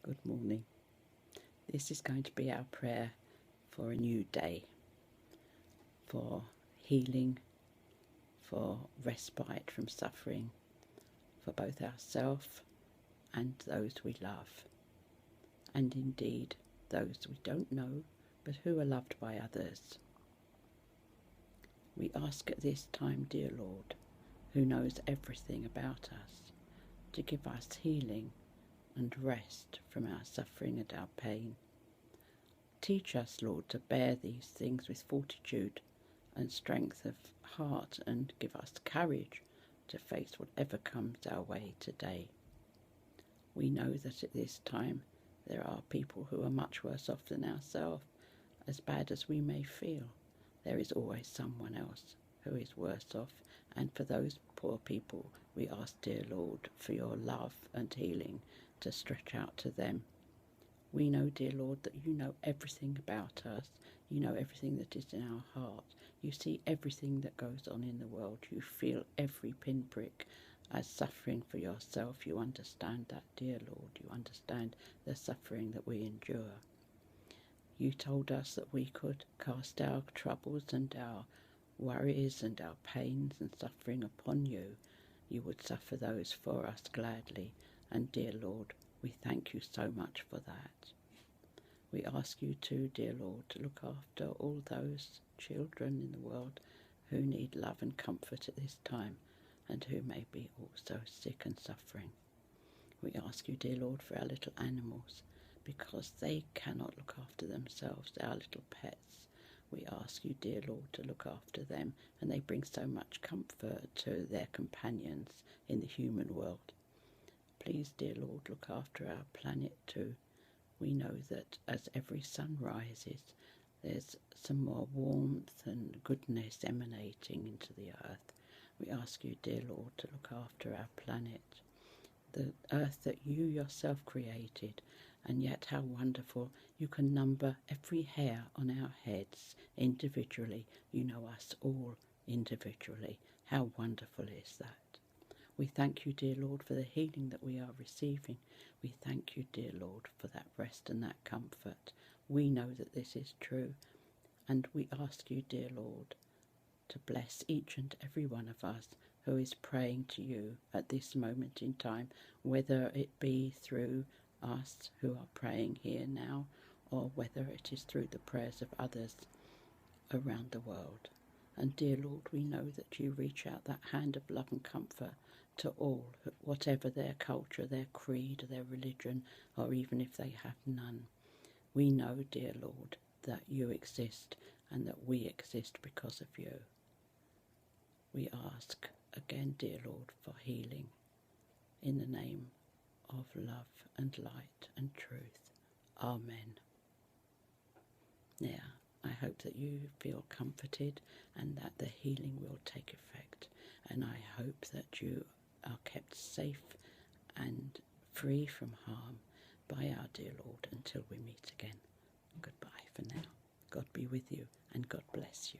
Good morning. This is going to be our prayer for a new day, for healing, for respite from suffering, for both ourselves and those we love, and indeed those we don't know but who are loved by others. We ask at this time, dear Lord, who knows everything about us, to give us healing and rest from our suffering and our pain. Teach us, Lord, to bear these things with fortitude and strength of heart, and give us courage to face whatever comes our way today. We know that at this time there are people who are much worse off than ourselves. As bad as we may feel, there is always someone else who is worse off, and for those poor people we ask, dear Lord, for your love and healing to stretch out to them. We know, dear Lord, that you know everything about us. You know everything that is in our heart. You see everything that goes on in the world. You feel every pinprick as suffering for yourself. You understand that, dear Lord. You understand the suffering that we endure. You told us that we could cast our troubles and our worries and our pains and suffering upon you. You would suffer those for us gladly. And dear Lord, we thank you so much for that. We ask you too, dear Lord, to look after all those children in the world who need love and comfort at this time, and who may be also sick and suffering. We ask you, dear Lord, for our little animals, because they cannot look after themselves, our little pets. We ask you, dear Lord, to look after them, and they bring so much comfort to their companions in the human world. Please, dear Lord, look after our planet too. We know that as every sun rises, there's some more warmth and goodness emanating into the earth. We ask you, dear Lord, to look after our planet, the earth that you yourself created, and yet how wonderful you can number every hair on our heads individually. You know us all individually. How wonderful is that? We thank you, dear Lord, for the healing that we are receiving. We thank you, dear Lord, for that rest and that comfort. We know that this is true, and we ask you, dear Lord, to bless each and every one of us who is praying to you at this moment in time, whether it be through us who are praying here now, or whether it is through the prayers of others around the world. And dear Lord, we know that you reach out that hand of love and comfort to all, whatever their culture, their creed, their religion, or even if they have none. We know, dear Lord, that you exist and that we exist because of you. We ask again, dear Lord, for healing in the name of love and light and truth. Amen. Now, I hope that you feel comforted and that the healing will take effect. And I hope that you are kept safe and free from harm by our dear Lord until we meet again. Goodbye for now. God be with you and God bless you.